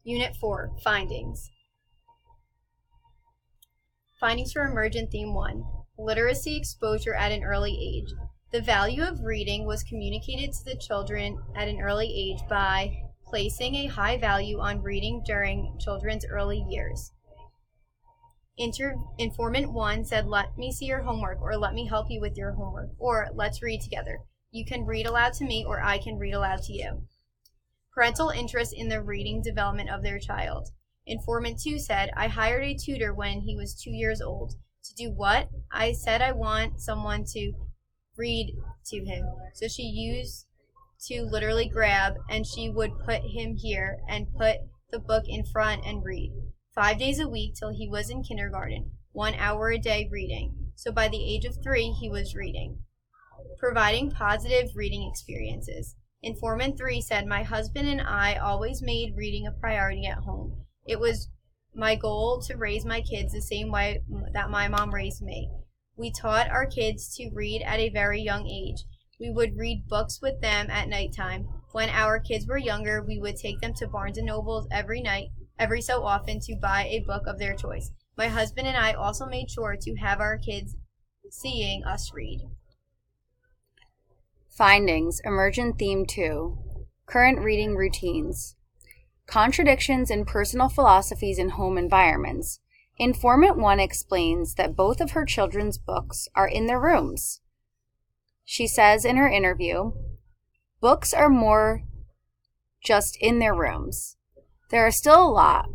Unit 4, Findings. Findings for Emergent Theme 1. Literacy exposure at an early age. The value of reading was communicated to the children at an early age by placing a high value on reading during children's early years. Informant 1 said, "Let me see your homework," or "Let me help you with your homework," or "Let's read together. You can read aloud to me," or "I can read aloud to you." Parental interest in the reading development of their child. Informant 2 said, "I hired a tutor when he was 2 years old. To do what? I said I want someone to read to him. So she used to literally grab, and she would put him here and put the book in front and read. 5 days a week till he was in kindergarten, 1 hour a day reading. So by the age of 3, he was reading." Providing positive reading experiences. Informant 3 said, "My husband and I always made reading a priority at home. It was my goal to raise my kids the same way that my mom raised me. We taught our kids to read at a very young age. We would read books with them at nighttime. When our kids were younger, we would take them to Barnes & Noble every so often to buy a book of their choice. My husband and I also made sure to have our kids seeing us read." Findings, Emergent Theme 2, Current Reading Routines. Contradictions in personal philosophies in home environments. Informant 1 explains that both of her children's books are in their rooms. She says in her interview, "Books are more just in their rooms. There are still a lot.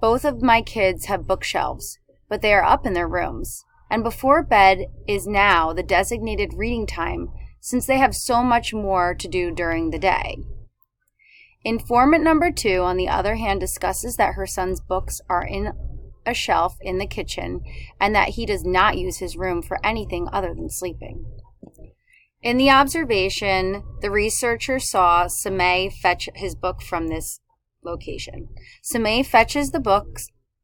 Both of my kids have bookshelves, but they are up in their rooms. And before bed is now the designated reading time, since they have so much more to do during the day." Informant number 2, on the other hand, discusses that her son's books are in a shelf in the kitchen and that he does not use his room for anything other than sleeping. In the observation, the researcher saw Samay fetch his book from this location. Samay fetches the book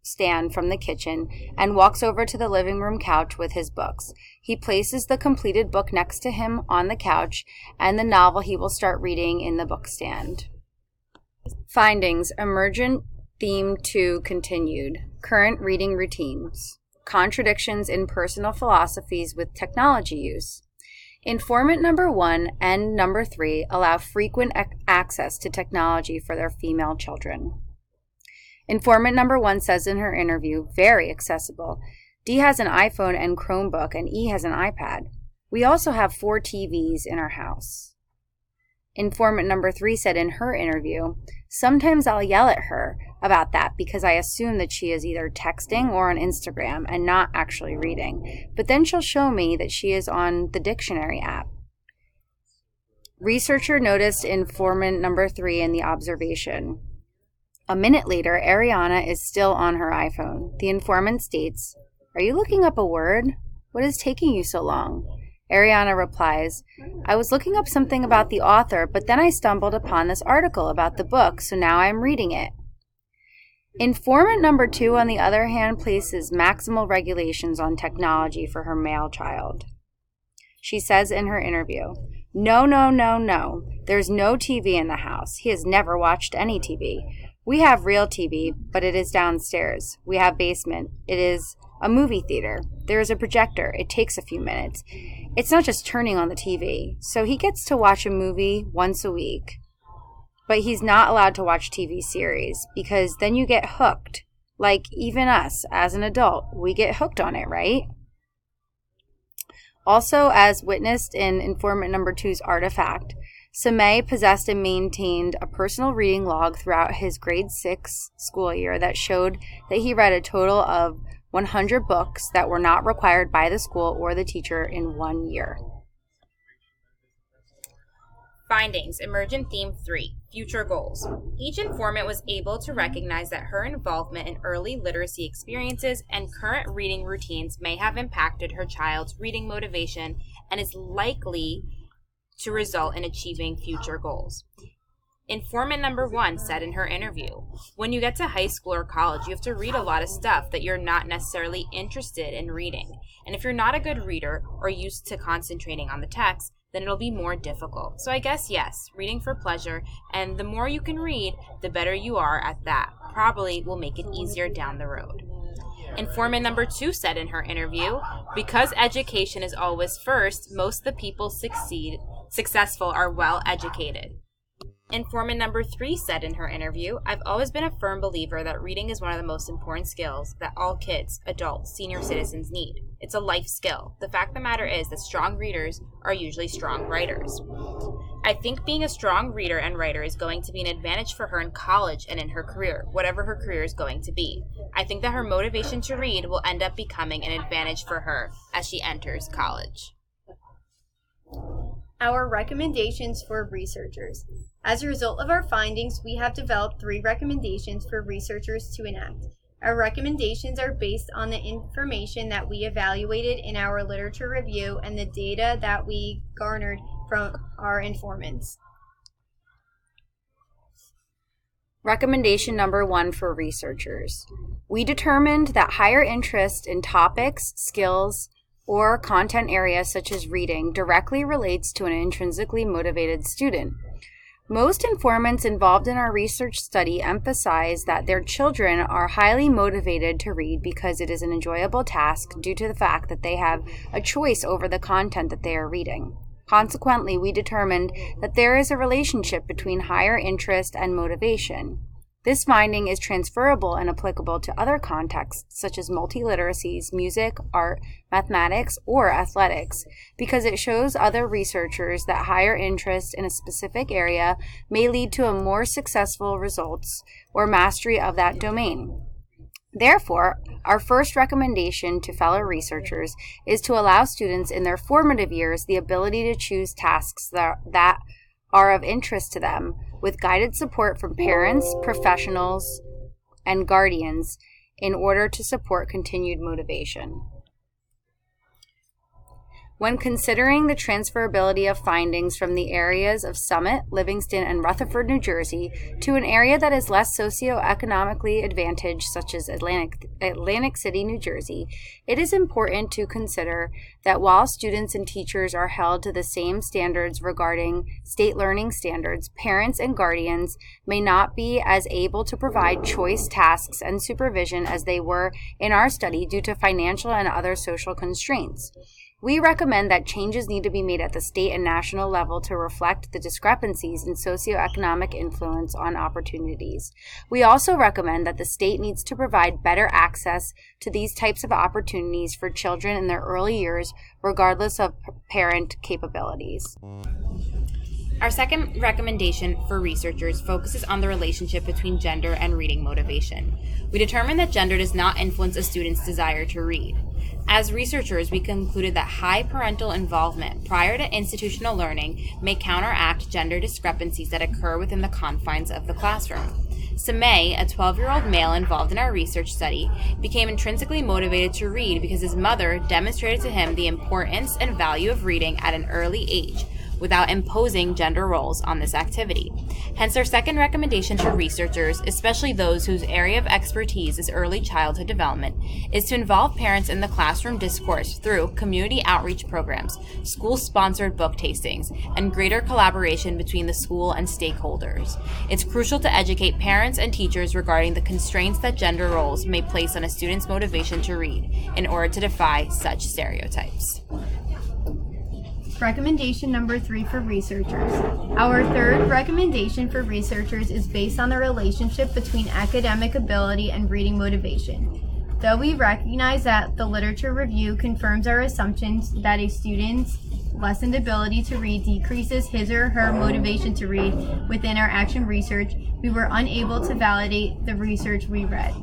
stand from the kitchen and walks over to the living room couch with his books. He places the completed book next to him on the couch and the novel he will start reading in the book stand. Findings, Emergent Theme 2 continued. Current reading routines. Contradictions in personal philosophies with technology use. Informant number 1 and number 3 allow frequent access to technology for their female children. Informant number 1 says in her interview, "Very accessible. D has an iPhone and Chromebook, and E has an iPad. We also have 4 TVs in our house." Informant number 3 said in her interview, "Sometimes I'll yell at her about that because I assume that she is either texting or on Instagram and not actually reading. But then she'll show me that she is on the dictionary app." Researcher noticed informant number 3 in the observation. A minute later, Ariana is still on her iPhone. The informant states, "Are you looking up a word? What is taking you so long?" Ariana replies, "I was looking up something about the author, but then I stumbled upon this article about the book, so now I'm reading it." Informant number 2, on the other hand, places maximal regulations on technology for her male child. She says in her interview, No. There's no TV in the house. He has never watched any TV. We have real TV, but it is downstairs. We have basement. It is a movie theater. There is a projector. It takes a few minutes. It's not just turning on the TV. So he gets to watch a movie once a week. But he's not allowed to watch TV series because then you get hooked. Like even us as an adult, we get hooked on it, right? Also, as witnessed in informant number 2's artifact, Samay possessed and maintained a personal reading log throughout his grade 6 school year that showed that he read a total of 100 books that were not required by the school or the teacher in 1 year. Findings, Emergent Theme 3, Future Goals. Each informant was able to recognize that her involvement in early literacy experiences and current reading routines may have impacted her child's reading motivation and is likely to result in achieving future goals. Informant number 1 said in her interview, "When you get to high school or college, you have to read a lot of stuff that you're not necessarily interested in reading. And if you're not a good reader or used to concentrating on the text, then it'll be more difficult. So I guess, yes, reading for pleasure, and the more you can read, the better you are at that. probably will make it easier down the road. Informant number 2 said in her interview, because education is always first, most of the people successful are well educated. Informant number 3 said in her interview, I've always been a firm believer that reading is one of the most important skills that all kids, adults, senior citizens need. It's a life skill. The fact of the matter is that strong readers are usually strong writers. I think being a strong reader and writer is going to be an advantage for her in college and in her career, whatever her career is going to be. I think that her motivation to read will end up becoming an advantage for her as she enters college. Our recommendations for researchers. As a result of our findings, we have developed 3 recommendations for researchers to enact. Our recommendations are based on the information that we evaluated in our literature review and the data that we garnered from our informants. Recommendation number 1 for researchers. We determined that higher interest in topics, skills, or content areas such as reading directly relates to an intrinsically motivated student. Most informants involved in our research study emphasize that their children are highly motivated to read because it is an enjoyable task due to the fact that they have a choice over the content that they are reading. Consequently, we determined that there is a relationship between higher interest and motivation. This finding is transferable and applicable to other contexts such as multiliteracies, music, art, mathematics, or athletics, because it shows other researchers that higher interest in a specific area may lead to a more successful results or mastery of that domain. Therefore, our first recommendation to fellow researchers is to allow students in their formative years the ability to choose tasks that are of interest to them, with guided support from parents, professionals, and guardians in order to support continued motivation. When considering the transferability of findings from the areas of Summit, Livingston, and Rutherford, New Jersey, to an area that is less socioeconomically advantaged, such as Atlantic City, New Jersey, it is important to consider that while students and teachers are held to the same standards regarding state learning standards, parents and guardians may not be as able to provide choice tasks and supervision as they were in our study due to financial and other social constraints. We recommend that changes need to be made at the state and national level to reflect the discrepancies in socioeconomic influence on opportunities. We also recommend that the state needs to provide better access to these types of opportunities for children in their early years, regardless of parent capabilities. Our second recommendation for researchers focuses on the relationship between gender and reading motivation. We determined that gender does not influence a student's desire to read. As researchers, we concluded that high parental involvement prior to institutional learning may counteract gender discrepancies that occur within the confines of the classroom. Samay, a 12-year-old male involved in our research study, became intrinsically motivated to read because his mother demonstrated to him the importance and value of reading at an early age, without imposing gender roles on this activity. Hence, our second recommendation to researchers, especially those whose area of expertise is early childhood development, is to involve parents in the classroom discourse through community outreach programs, school-sponsored book tastings, and greater collaboration between the school and stakeholders. It's crucial to educate parents and teachers regarding the constraints that gender roles may place on a student's motivation to read in order to defy such stereotypes. Recommendation number 3 for researchers. Our third recommendation for researchers is based on the relationship between academic ability and reading motivation. Though we recognize that the literature review confirms our assumptions that a student's lessened ability to read decreases his or her motivation to read within our action research, we were unable to validate the research we read.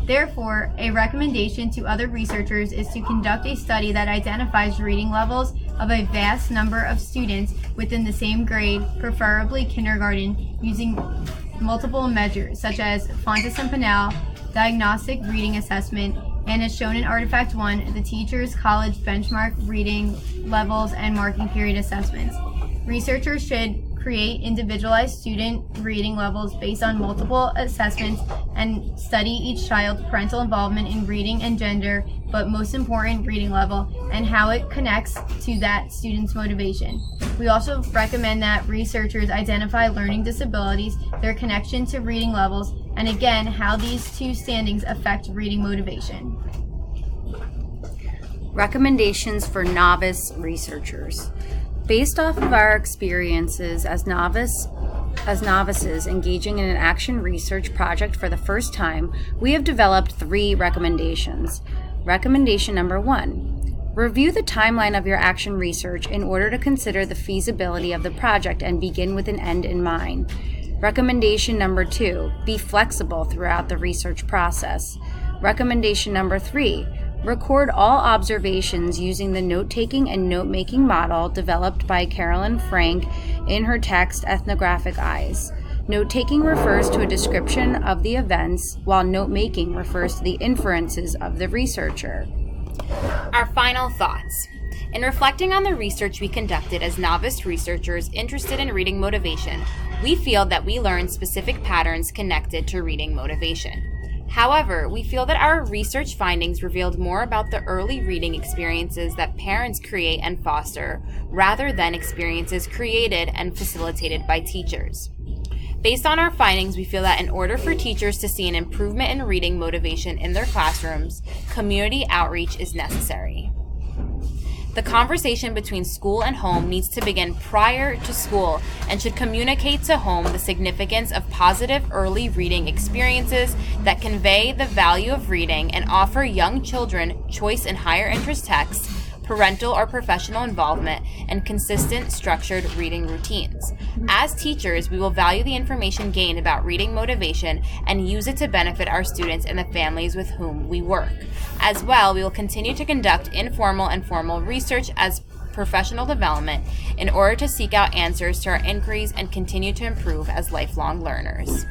Therefore, a recommendation to other researchers is to conduct a study that identifies reading levels of a vast number of students within the same grade, preferably kindergarten, using multiple measures such as Fontes and Pinnell, diagnostic reading assessment, and as shown in Artifact 1, the Teachers College benchmark reading levels and marking period assessments. Researchers should create individualized student reading levels based on multiple assessments and study each child's parental involvement in reading and gender, but most important, reading level, and how it connects to that student's motivation. We also recommend that researchers identify learning disabilities, their connection to reading levels, And again, how these two standings affect reading motivation. Recommendations for novice researchers. Based off of our experiences as novices engaging in an action research project for the first time, we have developed 3 recommendations. Recommendation number 1. Review the timeline of your action research in order to consider the feasibility of the project and begin with an end in mind. Recommendation number 2. Be flexible throughout the research process. Recommendation number 3. Record all observations using the note-taking and note-making model developed by Carolyn Frank in her text Ethnographic Eyes. Note-taking refers to a description of the events, while note-making refers to the inferences of the researcher. Our final thoughts. In reflecting on the research we conducted as novice researchers interested in reading motivation, we feel that we learned specific patterns connected to reading motivation. However, we feel that our research findings revealed more about the early reading experiences that parents create and foster, rather than experiences created and facilitated by teachers. Based on our findings, we feel that in order for teachers to see an improvement in reading motivation in their classrooms, community outreach is necessary. The conversation between school and home needs to begin prior to school and should communicate to home the significance of positive early reading experiences that convey the value of reading and offer young children choice in higher interest texts, parental or professional involvement, and consistent, structured reading routines. As teachers, we will value the information gained about reading motivation and use it to benefit our students and the families with whom we work. As well, we will continue to conduct informal and formal research as professional development in order to seek out answers to our inquiries and continue to improve as lifelong learners.